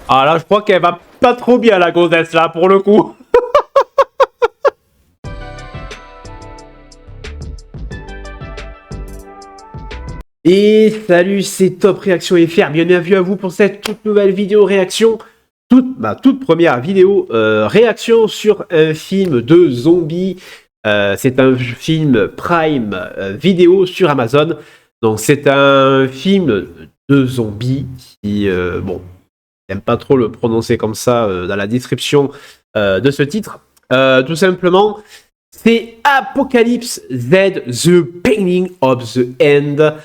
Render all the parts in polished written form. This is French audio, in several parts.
Ah là, je crois qu'elle va pas trop bien, la gonzesse, là, pour le coup. Et salut, c'est Top Réaction FR. Bienvenue à vous pour cette toute nouvelle vidéo réaction. Ma toute première vidéo réaction sur un film de zombies. C'est un film Prime vidéo sur Amazon. Donc c'est un film de zombies qui, bon, j'aime pas trop le prononcer comme ça dans la description de ce titre. Tout simplement, c'est Apocalypse Z, The Beginning of the End.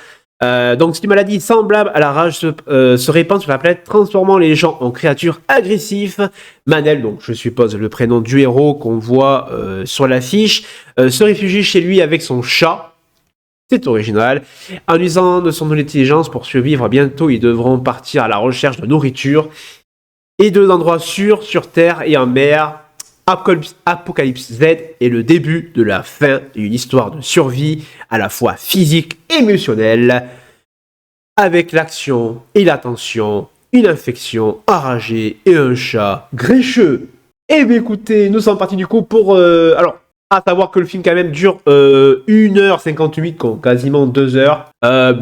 Donc, c'est une maladie semblable à la rage se répand sur la planète, transformant les gens en créatures agressives. Manel, donc je suppose le prénom du héros qu'on voit sur l'affiche, se réfugie chez lui avec son chat. C'est original. En usant de son intelligence pour survivre, bientôt ils devront partir à la recherche de nourriture et d'endroits sûrs sur Terre et en mer. Apocalypse Z est le début de la fin d'une histoire de survie à la fois physique et émotionnelle, avec l'action et la tension, une infection enragée et un chat grincheux. Et bien écoutez, nous sommes partis du coup pour... alors, à savoir que le film quand même dure 1h58, quasiment 2 heures.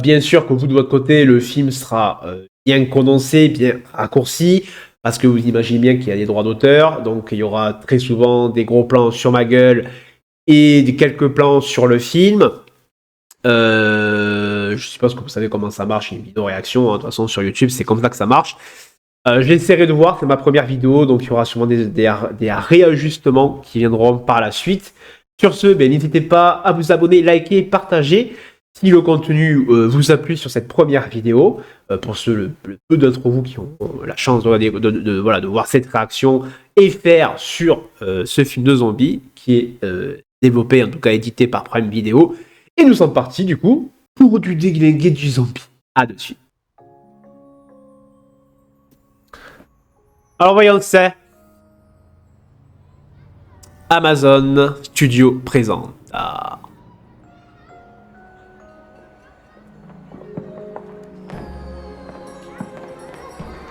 Bien sûr que vous de votre côté, le film sera bien condensé, bien raccourci. Parce que vous imaginez bien qu'il y a des droits d'auteur, donc il y aura très souvent des gros plans sur ma gueule et quelques plans sur le film. Je suppose que vous savez comment ça marche, une vidéo réaction, hein. De toute façon sur YouTube c'est comme ça que ça marche. J'essaierai de voir, c'est ma première vidéo, donc il y aura sûrement des réajustements qui viendront par la suite. Sur ce, n'hésitez pas à vous abonner, liker, partager. Si le contenu vous a plu sur cette première vidéo, pour le peu d'entre vous qui ont la chance de voir cette réaction et faire sur ce film de zombies qui est développé, en tout cas édité par Prime Video. Et nous sommes partis du coup pour du déglingué du zombie. À de suite. Alors voyons c'est. Amazon Studio présente. Ah.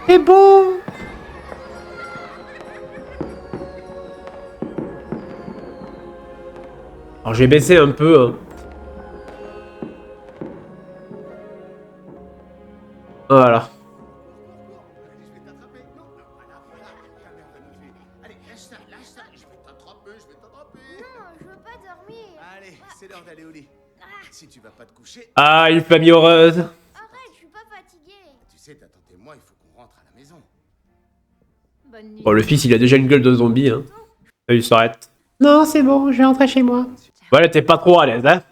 C'est bon. Alors j'ai baissé un peu. Hein. Voilà. C'est l'heure d'aller au lit. Si tu vas pas te coucher... Ah, une famille heureuse. Arrête, je suis pas fatiguée. Tu sais, ta tante et moi, il faut qu'on rentre à la maison. Bonne nuit. Bon, le fils, il a déjà une gueule de zombie, hein. Il s'arrête. Non, c'est bon, je vais rentrer chez moi. Voilà, t'es pas trop à l'aise, hein.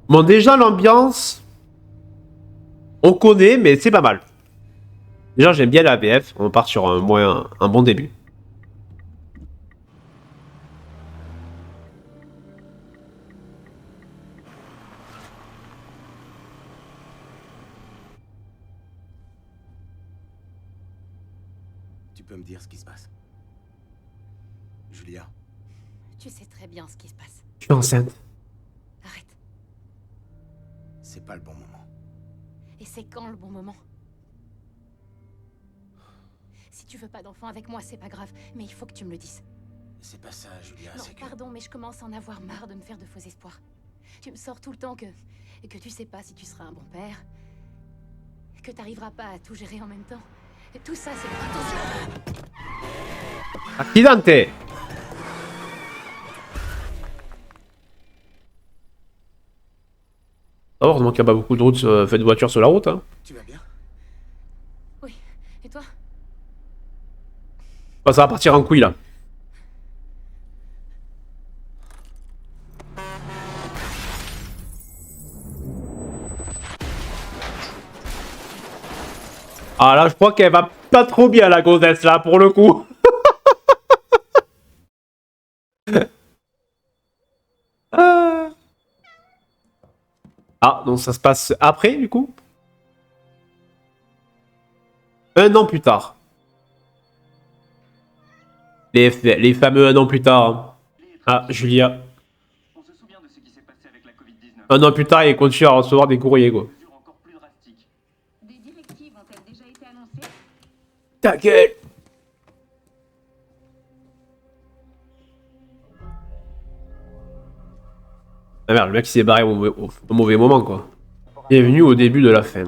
Bon, déjà, l'ambiance, on connaît, mais c'est pas mal. Déjà, j'aime bien la VF. On part sur un bon début. Tu peux me dire ce qui se passe? Julia? Tu sais très bien ce qui se passe. Je suis enceinte. Arrête. C'est pas le bon moment. Et c'est quand le bon moment? Si tu veux pas d'enfant avec moi, c'est pas grave, mais il faut que tu me le dises. C'est pas ça, Julia, Non, c'est que... pardon, mais je commence à en avoir marre de me faire de faux espoirs. Tu me sors tout le temps que tu sais pas si tu seras un bon père, que t'arriveras pas à tout gérer en même temps. Et tout ça, c'est attention. Accidente. Heureusement qu'il n'y a pas beaucoup de routes, de voitures sur la route, hein. Tu vas bien? Oui, et toi? Bah, ça va partir en couille, là. Ah là, je crois qu'elle va pas trop bien, la gonzesse, là, pour le coup. Ah, donc ça se passe après, du coup? Un an plus tard. Les fameux un an plus tard. Hein. Ah, Julia. On se souvient de ce qui s'est passé avec la Covid-19. Un an plus tard, il continue à recevoir des courriers, quoi. Encore plus drastiques. Des directives ont-elles déjà été annoncées Ta gueule. Ah merde, le mec il s'est barré au mauvais moment quoi. Bienvenue au début de la fin.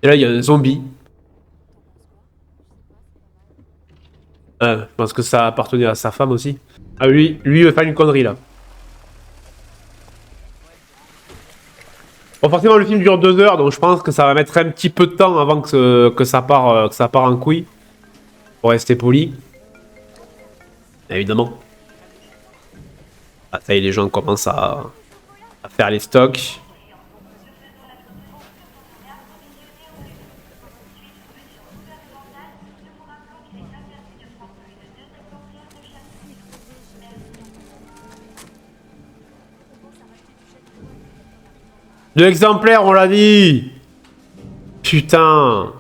Et là il y a un zombie. Ah, je pense que ça appartenait à sa femme aussi. Ah lui il veut faire une connerie là. Bon forcément le film dure 2 heures donc je pense que ça va mettre un petit peu de temps avant que ça part en couille. Pour rester poli. Évidemment. Ah ça y est les gens commencent à faire les stocks. Deux exemplaires, on l'a dit. Putain. Alors,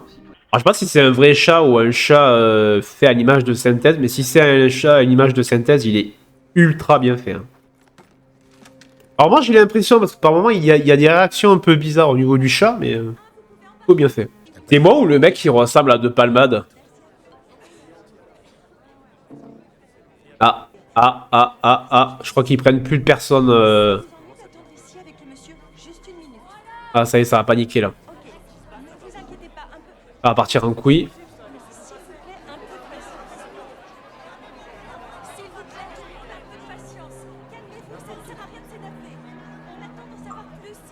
je sais pas si c'est un vrai chat ou un chat fait à l'image de synthèse, mais si c'est un chat à l'image de synthèse, il est ultra bien fait. Hein. Alors moi j'ai l'impression, parce que par moment il y a des réactions un peu bizarres au niveau du chat, mais plutôt bien fait. C'est moi ou le mec qui ressemble à De Palmade? Ah, je crois qu'ils prennent plus de personnes. Ah ça y est, ça va paniquer là. Ça va partir en couille.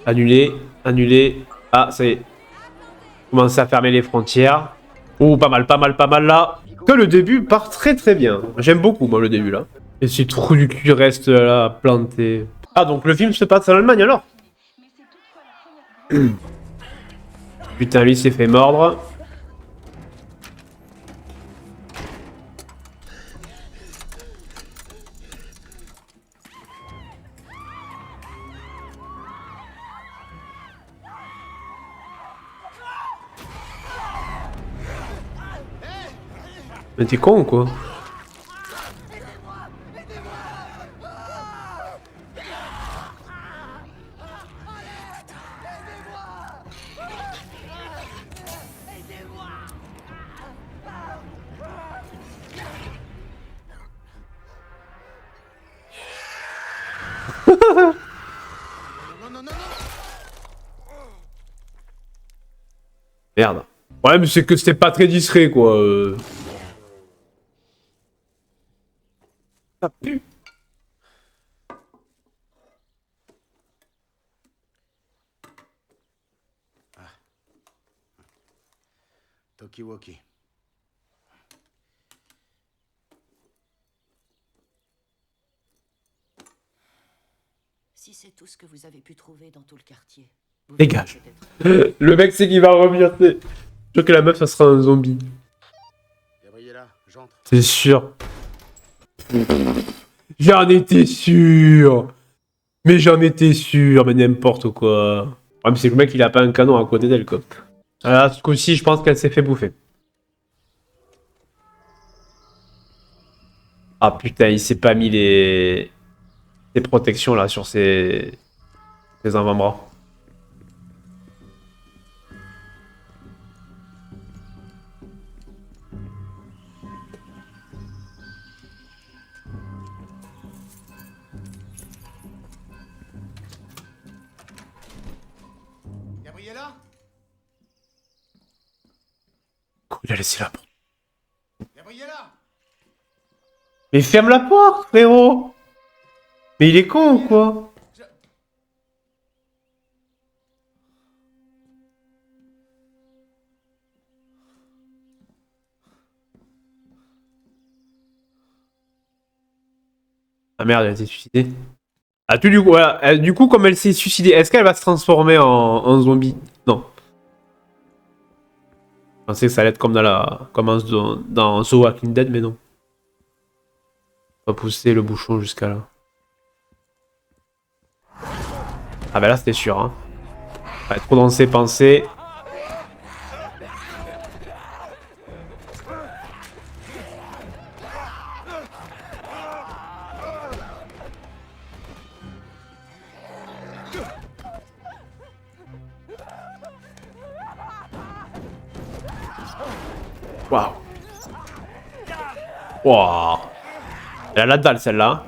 Annuler. Ah, ça y est. Commencer à fermer les frontières. Oh, pas mal là. Que le début part très très bien. J'aime beaucoup, moi, le début là. Et ces trous du cul restent là, plantés. Ah, donc le film se passe en Allemagne alors? Putain, lui s'est fait mordre. Mais t'es con ou quoi? Merde. Ouais, mais c'est que c'était pas très discret, quoi. Ça pue. Tokiwoki. Si c'est tout ce que vous avez pu trouver dans tout le quartier. Dégage. Le mec, c'est qu'il va revenir. Je crois que la meuf, ça sera un zombie. Gabriella, j'entre. C'est sûr. J'en étais sûr. Mais j'en étais sûr, mais n'importe quoi. Ouais, mais c'est que le mec, il a pas un canon à côté d'elle, quoi. Ah, ce coup-ci, je pense qu'elle s'est fait bouffer. Ah putain, il s'est pas mis les protections là sur ses avant-bras. Gabriella? Il a laissé la porte. Gabriella? Mais ferme la porte, frérot! Mais il est con ou quoi? Ah merde, elle a été suicidée. Ah, du coup, voilà. Du coup, comme elle s'est suicidée, est-ce qu'elle va se transformer en zombie? Non. Je pensais que ça allait être comme dans The Walking Dead, mais non. On va pousser le bouchon jusqu'à là. Ah bah là, c'était sûr, hein. Ouais, trop dans ses pensées. Waouh. Wouah. Elle a la dalle celle-là.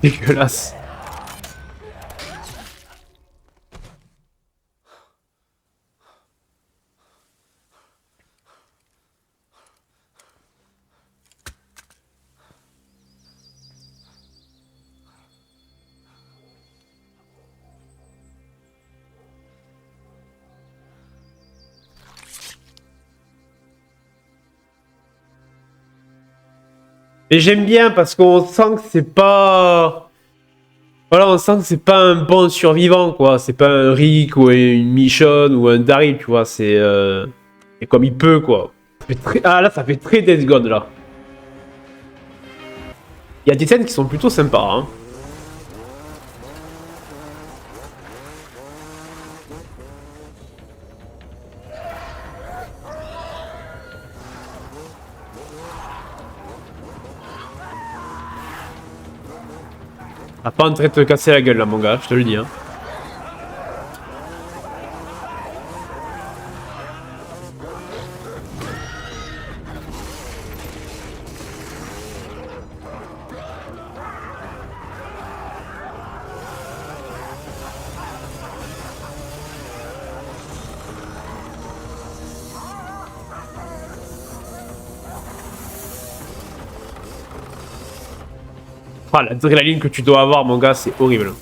Dégueulasse. Et j'aime bien parce qu'on sent que c'est pas... Voilà, on sent que c'est pas un bon survivant, quoi. C'est pas un Rick ou une Michonne ou un Daryl, tu vois. C'est et comme il peut, quoi. Ça fait très... Ah, là, ça fait très Days Gone, là. Il y a des scènes qui sont plutôt sympas, hein. T'as pas en train de te casser la gueule, là, mon gars, je te le dis, hein. Ah, l'adrénaline que tu dois avoir, mon gars, c'est horrible.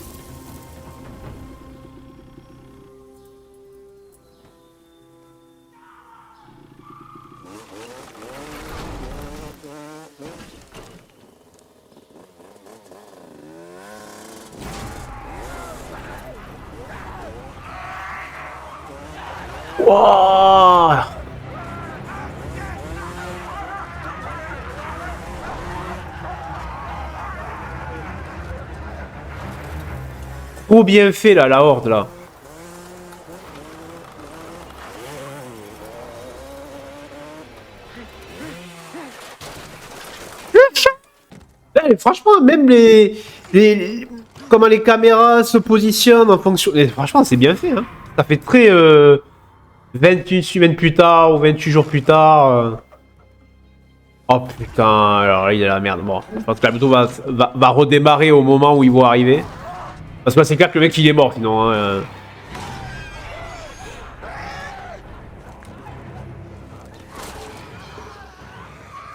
Wouah! Trop bien fait, là, la horde, là. Eh, franchement, même comment les caméras se positionnent en fonction... Et franchement, c'est bien fait, hein. Ça fait très 28 semaines plus tard ou 28 jours plus tard. Oh putain, alors là, il est la merde. Bon, je pense que la moto va redémarrer au moment où ils vont arriver. Parce que là, c'est clair que le mec, il est mort, sinon. Hein.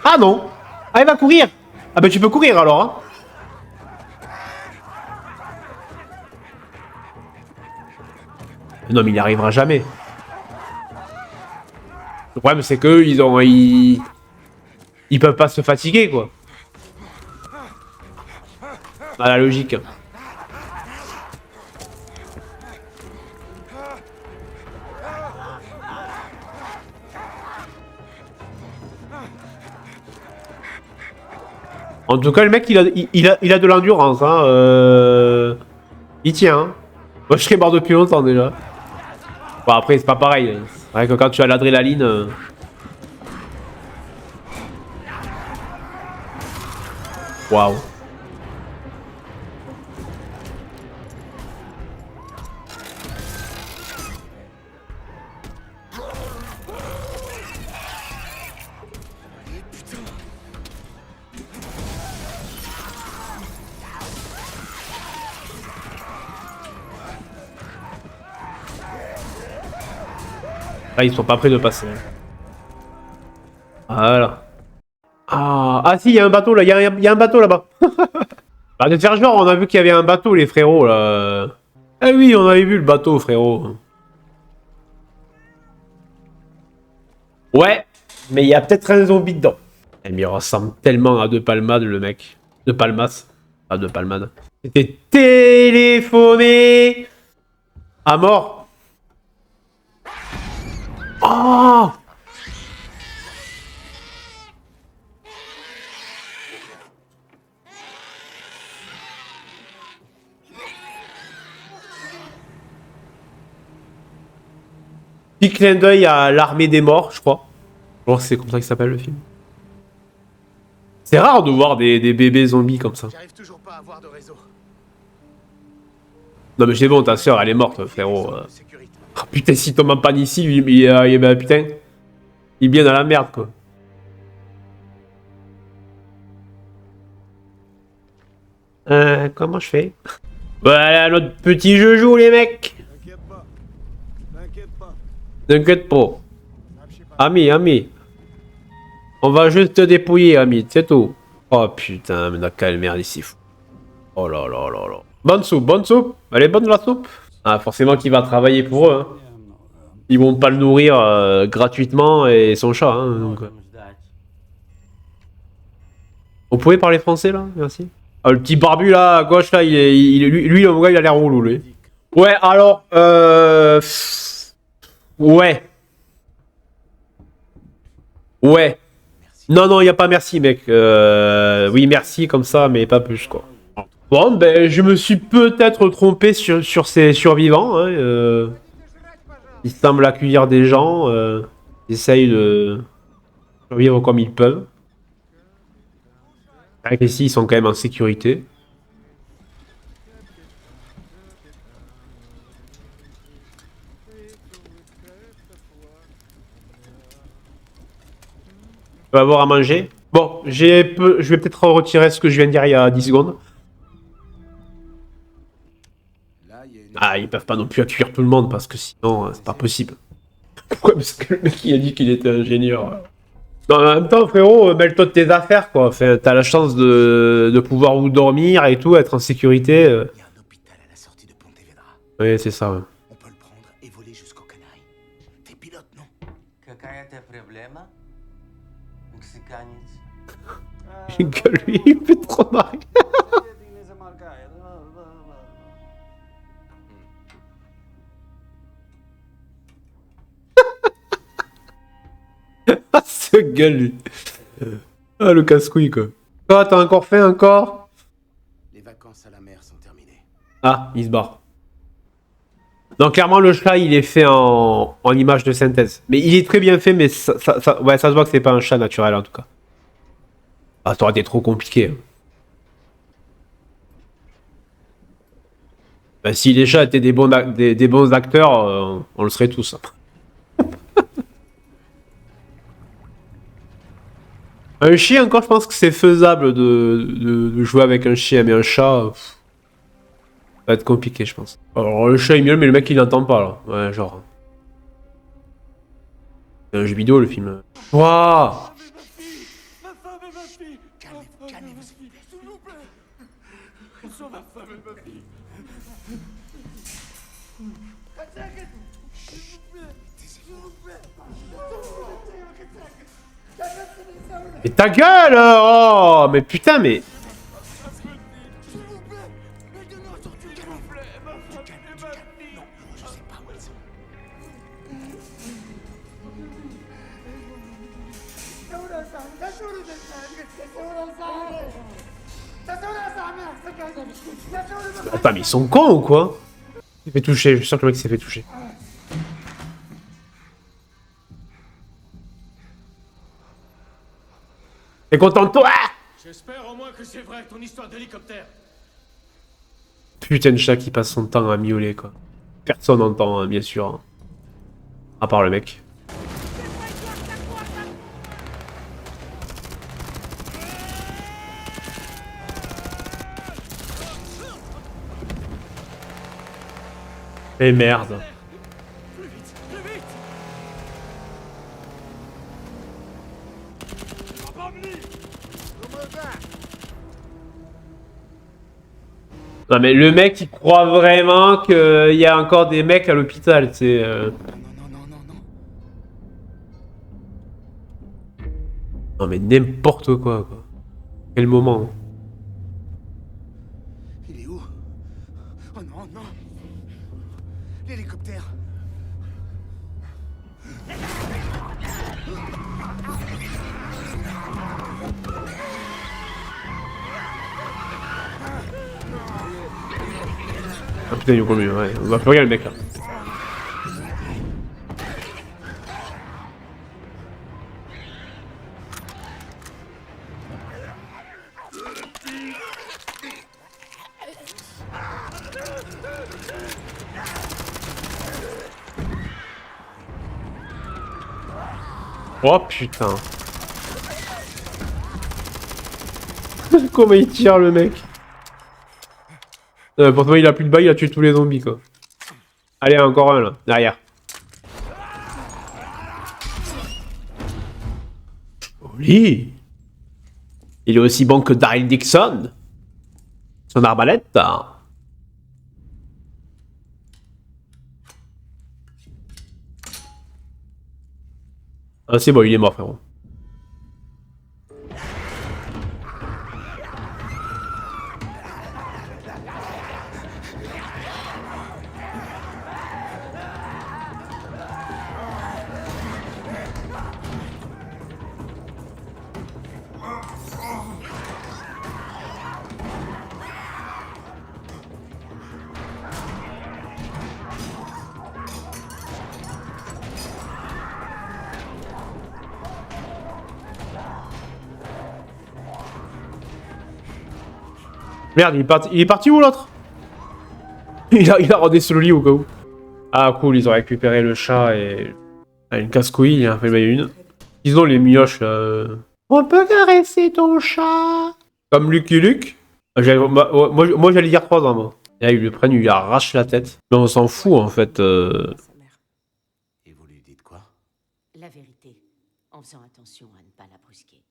Ah non! Ah, il va courir! Ah bah tu peux courir alors, hein. Non mais il n'y arrivera jamais. Le problème c'est qu'eux ils peuvent pas se fatiguer quoi. Dans la logique. En tout cas le mec il a de l'endurance hein. Il tient. Hein. Moi je serais mort depuis longtemps déjà. Bon après c'est pas pareil. C'est vrai que quand tu as l'adrénaline... Waouh. Là, ils sont pas prêts de passer. Voilà. Ah si, il y a un bateau là, il y a un bateau là-bas. Bah, de faire genre, on a vu qu'il y avait un bateau, les frérots là. Ah oui, on avait vu le bateau, frérot. Ouais, mais il y a peut-être un zombie dedans. Mais il ressemble tellement à De Palmade, le mec. De Palmas. Pas De Palmade. C'était téléphoné à mort. Oh! Petit clin d'œil à l'armée des morts, je crois. Je crois que c'est comme ça qu'il s'appelle le film. C'est rare de voir des bébés zombies comme ça. J'arrive toujours pas à avoir de réseau. Non mais c'est bon, ta soeur elle est morte, frérot. De sécurité. Oh, putain, s'il tombe en panne ici, lui, putain, il est bien dans la merde, quoi. Comment je fais? Voilà notre petit jeu joue, les mecs. T'inquiète pas. T'inquiète pas. T'inquiète pas. Je sais pas. Ami. On va juste te dépouiller, ami, c'est tout. Oh putain, mais dans quelle merde ici, fou. Oh là là là là. Bonne soupe. Elle est bonne la soupe? Ah, forcément qu'il va travailler pour eux, hein. Ils vont pas le nourrir gratuitement et son chat, hein, donc. On pouvait parler français là? Merci. Ah, le petit barbu là, à gauche là, lui, le gars, il a l'air relou, lui. Ouais, alors, ouais. Ouais. Non, y a pas merci, mec. Oui, merci comme ça, mais pas plus, quoi. Bon, ben, je me suis peut-être trompé sur ces survivants, hein. Ils semblent accueillir des gens. Ils essayent de survivre comme ils peuvent. C'est vrai qu'ici, ils sont quand même en sécurité. On va avoir à manger. Bon, je vais peut-être retirer ce que je viens de dire il y a 10 secondes. Là, il y a une... Ah, ils peuvent pas non plus accueillir tout le monde parce que sinon, c'est pas possible. Pourquoi? Parce que le mec, il a dit qu'il était ingénieur. Non, en même temps, frérot, mêle-toi de tes affaires, quoi. Enfin, t'as la chance de pouvoir où dormir et tout, être en sécurité. Il y a un hôpital à la sortie de Pontevedra. Oui, c'est ça, ouais. On peut le prendre et voler jusqu'aux Canaries. T'es pilote, non? Какая-то проблема? Мексиканец. Que lui, il me fait trop marrer. Ah, ce gars, lui. Ah, le casse-couille, quoi. Ah, t'as encore fait encore? Les vacances à la mer sont terminées. Ah, il se barre. Donc, clairement, le chat, il est fait en image de synthèse. Mais il est très bien fait, mais ça se voit que c'est pas un chat naturel, en tout cas. Ah, ça aurait été trop compliqué. Bah, si les chats étaient des bons acteurs, on le serait tous. Un chien, encore, je pense que c'est faisable de jouer avec un chien, mais un chat, ça va être compliqué, je pense. Alors, le chat est mieux, mais le mec, il n'entend pas, là. Ouais, genre. C'est un jeu vidéo, le film. Waouh! Calmez-vous, s'il vous plaît. Ma femme et ma fille. Mais ta gueule! Oh, mais putain, mais... Attends, mais ils sont cons ou quoi? Il s'est fait toucher, je suis sûr que le mec s'est fait toucher. T'es content de toi? J'espère au moins que c'est vrai, ton histoire d'hélicoptère. Putain de chat qui passe son temps à miauler, quoi. Personne n'entend, hein, bien sûr. Hein. À part le mec. Et merde. Non mais le mec il croit vraiment qu'il y a encore des mecs à l'hôpital, c'est... Non. Non mais n'importe quoi. Quel moment. Il est où? Oh non. L'hélicoptère. Ah putain il est connu, ouais. On va plus rien le mec là. Oh putain. Comment il tire le mec. Pourtant il a plus de bail, il a tué tous les zombies quoi. Allez, encore un là, derrière. Joli. Il est aussi bon que Daryl Dixon. Son arbalète. Ah c'est bon, il est mort frérot. Merde, il est parti où l'autre? il a rodé sur le lit au cas où. Ah cool, ils ont récupéré le chat et... Ah, une casse-couille, il en a fait une. Ils ont les mioches là. On peut caresser ton chat. Comme Lucky Luke. Moi j'allais dire 3 ans moi. Et là ils le prennent, ils lui arrachent la tête. Mais on s'en fout en fait. Sa mère. Et vous lui dites quoi? La vérité, en faisant attention à ne pas la brusquer.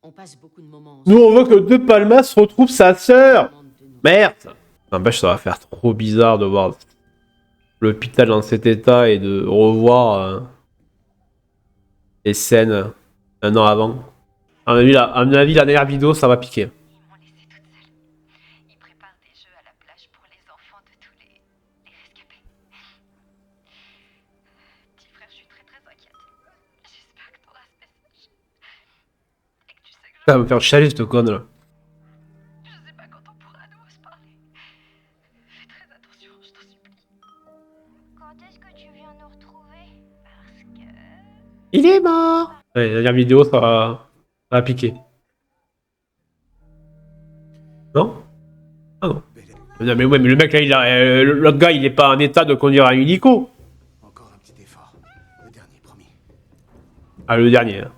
On passe beaucoup de moments Nous on veut que De Palmas retrouve sa sœur. ensemble de nous. Merde. N'empêche, ça va faire trop bizarre de voir l'hôpital dans cet état et de revoir les scènes un an avant. À mon avis, la dernière vidéo, ça va piquer. Ils m'ont laissée toute seule. Ils préparent des jeux à la plage pour les enfants de tous les rescapés. Petit frère, je suis très inquiète. J'espère que t'auras ce message. Et que tu sais que Ça va me faire chialer cette conne là. je sais pas quand on pourra à nouveau se parler. Fais très attention, je t'en supplie. Quand est-ce que tu viens nous retrouver? Parce que... Il est mort. Ouais, la dernière vidéo, ça va piquer. Non? Ah non. Non mais ouais, mais le mec là, l'autre gars, il est pas en état de conduire un hélico. Encore un petit effort. Le dernier, promis. Ah, le dernier. Hein.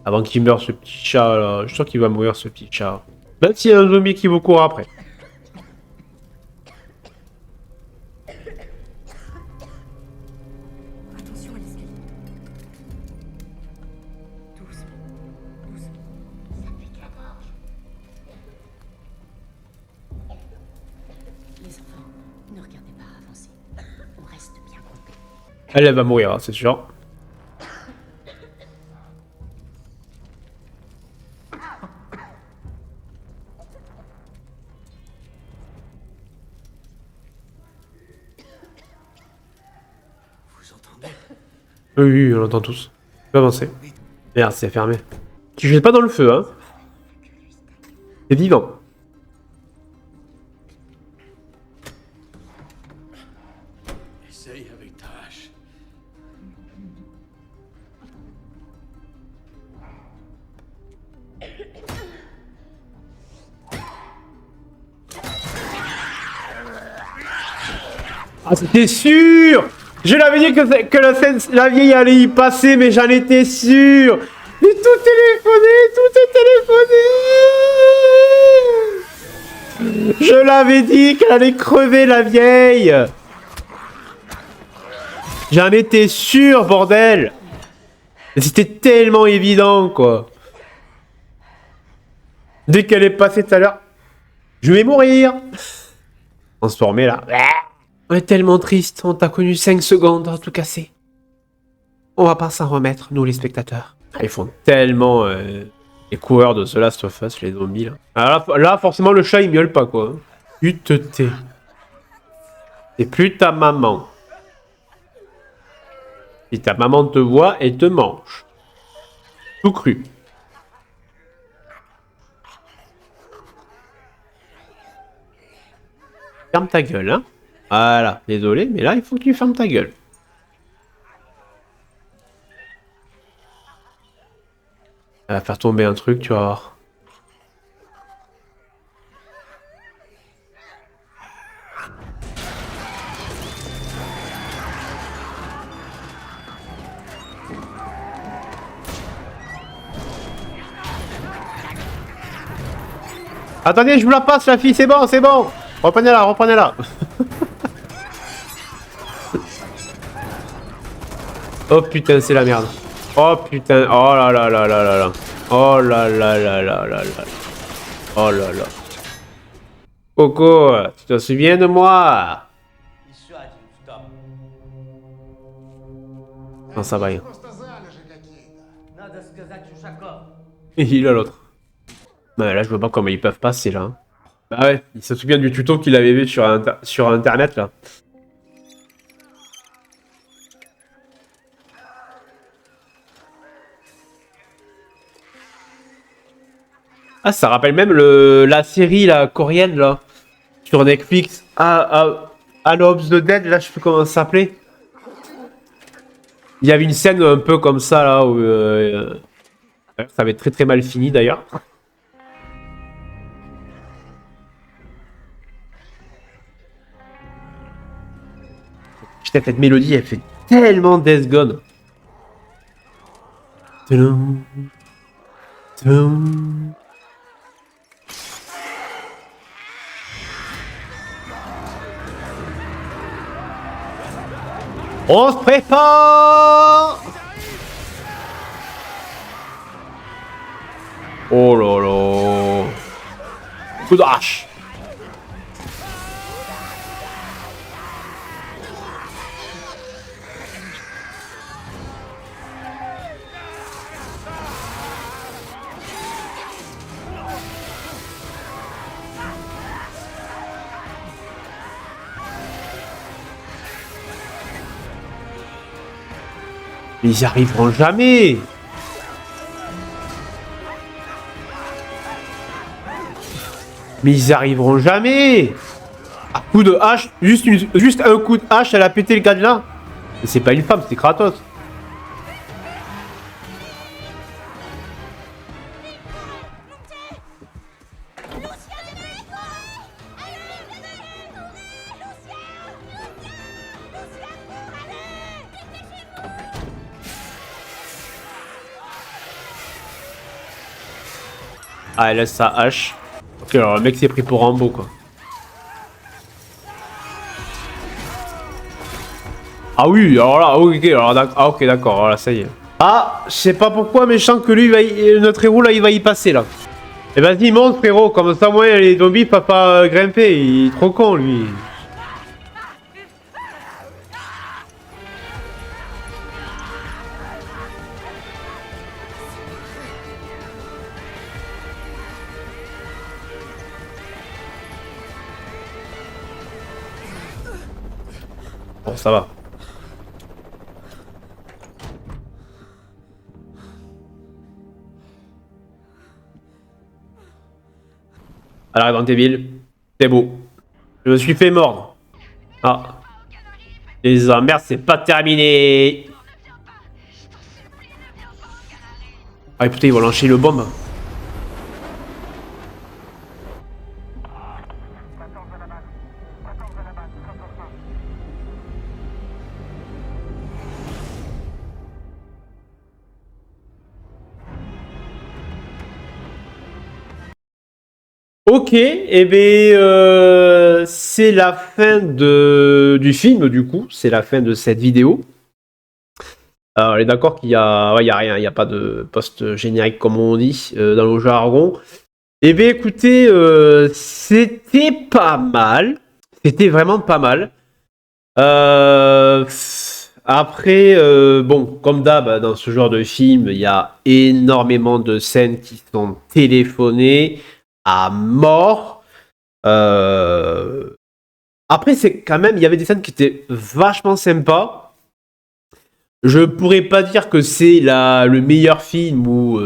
Avant qu'il meure ce petit chat là. Je suis sûr qu'il va mourir ce petit chat. Même s'il y a un zombie qui vous court après. Attention à l'escalier. Doucement. Les enfants, ne regardez pas avancer. On reste bien groupés. Elle va mourir, hein, c'est sûr. Vous entendez? Oui, on l'entend tous. Je peux avancer. Merde, c'est fermé. Tu jettes pas dans le feu, hein. C'est vivant. Essaye avec ta hache. Ah, c'était sûr. Je l'avais dit que la vieille allait y passer, mais j'en étais sûr. Mais tout téléphoné. Je l'avais dit qu'elle allait crever, la vieille. J'en étais sûr, bordel. C'était tellement évident, quoi. Dès qu'elle est passée tout à l'heure, je vais mourir. Transformé, là. On est tellement triste, on t'a connu 5 secondes à tout casser. On va pas s'en remettre, nous les spectateurs. Ah, ils font tellement les coureurs de The Last of Us, les zombies là. Alors là, forcément le chat il miaule pas quoi. Tu te tais. C'est plus ta maman. Si ta maman te voit, elle te mange. Tout cru. Ferme ta gueule, hein. Voilà, désolé, mais là, il faut que tu fermes ta gueule. Elle va faire tomber un truc, tu vas voir. Attendez, je vous la passe, la fille, c'est bon, c'est bon. Reprenez-la, reprenez-la. Oh putain, c'est la merde. Oh putain, oh là là là là là là. Oh là là là là là là. Oh là là. Coco, tu te souviens de moi? Non, ça va rien. Il a l'autre. Ouais, là, je vois pas comment ils peuvent passer là. Bah ouais, il se souvient du tuto qu'il avait vu sur internet là. Ah, ça rappelle même la série la coréenne là sur Netflix. All of the Dead, là, je sais plus comment ça s'appelait. Il y avait une scène un peu comme ça là où ça avait très très mal fini d'ailleurs. Putain, cette mélodie elle fait tellement Death Gone. Tadam, tadam. On se prépare. Oh là là. Coup de hache. Mais ils y arriveront jamais. Mais ils y arriveront jamais. Un coup de hache, juste un coup de hache, elle a pété le cadenas. C'est pas une femme, c'est Kratos. Ah, elle laisse sa hache. Ok, alors le mec s'est pris pour Rambo, quoi. Ah oui, alors là, ok, alors ah, ok, d'accord, voilà, ça y est. Ah, je sais pas pourquoi, mais je sens que lui, notre héros, là, il va y passer, là. Et vas-y, monte, frérot, comme ça, moi, les zombies peuvent pas grimper, il est trop con, lui. Bon, ça va. Alors, dans tes villes, c'est beau. Je me suis fait mordre. Ah. Les emmerdes, c'est pas terminé. Ah, putain, ils vont lancer le bombe. Ok, et bien c'est la fin du film du coup, c'est la fin de cette vidéo. Alors, on est d'accord qu'il y a, ouais, il y a rien, il n'y a pas de post-générique comme on dit dans le jargon. Et bien écoutez, c'était pas mal, c'était vraiment pas mal. Après, bon, comme d'hab, dans ce genre de film, il y a énormément de scènes qui sont téléphonées à mort. Après, c'est quand même, il y avait des scènes qui étaient vachement sympas. Je pourrais pas dire que c'est le meilleur film ou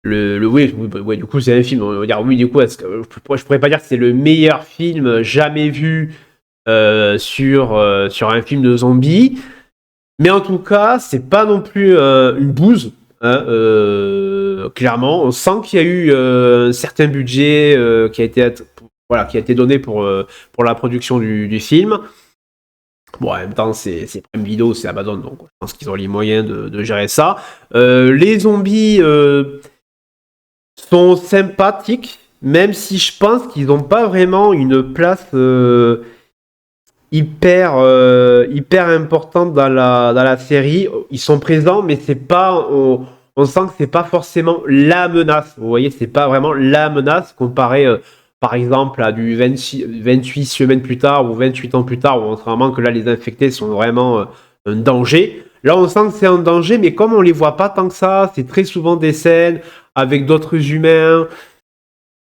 oui, du coup c'est un film. On va dire oui, du coup, je pourrais pas dire que c'est le meilleur film jamais vu sur un film de zombies. Mais en tout cas, c'est pas non plus une bouse. Hein, clairement, on sent qu'il y a eu un certain budget qui a été donné pour la production du film. Bon, en même temps, c'est Prime Video, c'est Amazon, donc je pense qu'ils ont les moyens de gérer ça. Les zombies sont sympathiques, même si je pense qu'ils n'ont pas vraiment une place hyper importante dans la série. Ils sont présents, mais c'est pas, on sent que c'est pas forcément la menace. Vous voyez, c'est pas vraiment la menace comparé, par exemple, à du 28 semaines plus tard ou 28 ans plus tard, où on sent vraiment que là, les infectés sont vraiment un danger. Là, on sent que c'est un danger, mais comme on les voit pas tant que ça, c'est très souvent des scènes avec d'autres humains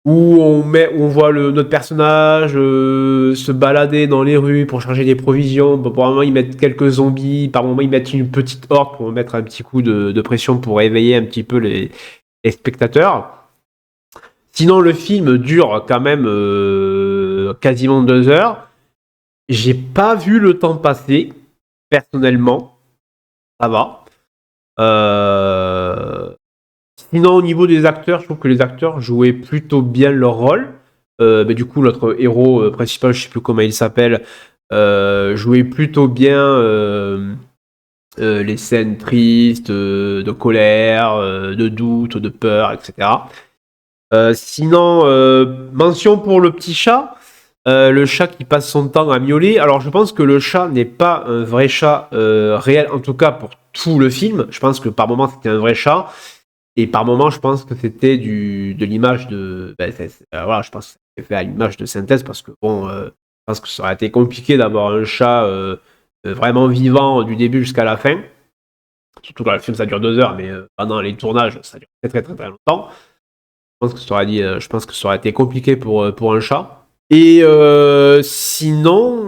où on voit notre personnage se balader dans les rues pour charger des provisions. Bon, par moment, ils mettent quelques zombies. Par moment, ils mettent une petite horde pour mettre un petit coup de pression pour réveiller un petit peu les spectateurs. Sinon, le film dure quand même quasiment 2 heures. J'ai pas vu le temps passer, personnellement. Ça va. Sinon, au niveau des acteurs, je trouve que les acteurs jouaient plutôt bien leur rôle. Mais du coup, notre héros principal, je sais plus comment il s'appelle, jouait plutôt bien les scènes tristes, de colère, de doute, de peur, etc. Sinon, mention pour le petit chat. Le chat qui passe son temps à miauler. Alors, je pense que le chat n'est pas un vrai chat réel, en tout cas pour tout le film. Je pense que par moment, c'était un vrai chat. Et par moment, je pense que c'était de l'image de... voilà, je pense que c'était fait à l'image de synthèse parce que, bon, je pense que ça aurait été compliqué d'avoir un chat vraiment vivant du début jusqu'à la fin. Surtout dans le film, ça dure 2 heures, mais pendant les tournages, ça dure très très très, très longtemps. Je pense que ça aurait été compliqué pour un chat. Et sinon,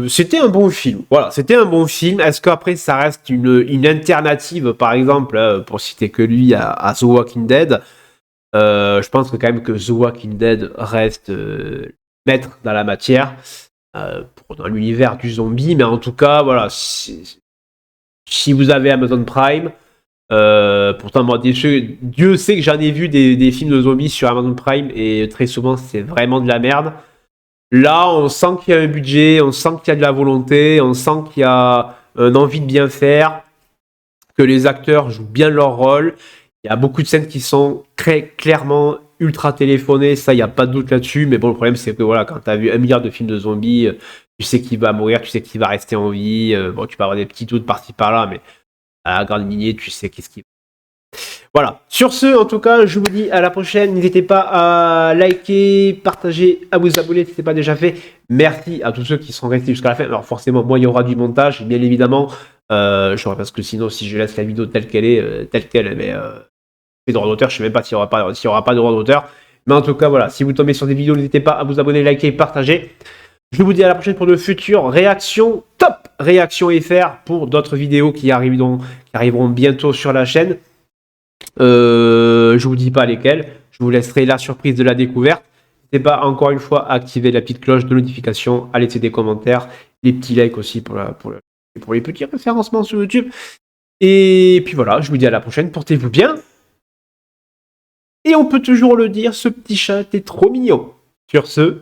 c'était un bon film. Voilà, c'était un bon film. Est-ce qu'après, ça reste une alternative, par exemple, pour citer que lui, à The Walking Dead? Je pense que quand même que The Walking Dead reste maître dans la matière, dans l'univers du zombie. Mais en tout cas, voilà, si vous avez Amazon Prime, pourtant, moi, Dieu sait que j'en ai vu des films de zombies sur Amazon Prime et très souvent c'est vraiment de la merde. Là, on sent qu'il y a un budget, on sent qu'il y a de la volonté, on sent qu'il y a une envie de bien faire, que les acteurs jouent bien leur rôle. Il y a beaucoup de scènes qui sont très clairement ultra téléphonées, ça, il n'y a pas de doute là-dessus. Mais bon, le problème, c'est que voilà, quand tu as vu 1 milliard de films de zombies, tu sais qu'il va mourir, tu sais qu'il va rester en vie. Bon, tu peux avoir des petits doutes par-ci par-là, mais à la grande lignée, tu sais qu'est-ce qui... Voilà. Sur ce, en tout cas, je vous dis à la prochaine. N'hésitez pas à liker, partager, à vous abonner si ce n'est pas déjà fait. Merci à tous ceux qui sont restés jusqu'à la fin. Alors forcément, moi, il y aura du montage, bien évidemment. Parce que sinon, si je laisse la vidéo telle qu'elle est, mais les droits d'auteur, je ne sais même pas s'il n'y aura pas de droits d'auteur. Mais en tout cas, voilà. Si vous tombez sur des vidéos, n'hésitez pas à vous abonner, liker, partager. Je vous dis à la prochaine pour de futures réactions, top réactions FR pour d'autres vidéos qui arriveront bientôt sur la chaîne. Je vous dis pas lesquelles, je vous laisserai la surprise de la découverte. N'hésitez pas encore une fois à activer la petite cloche de notification, à laisser des commentaires, les petits likes aussi pour les petits référencements sur YouTube. Et puis voilà, je vous dis à la prochaine, portez-vous bien. Et on peut toujours le dire, ce petit chat est trop mignon. Sur ce,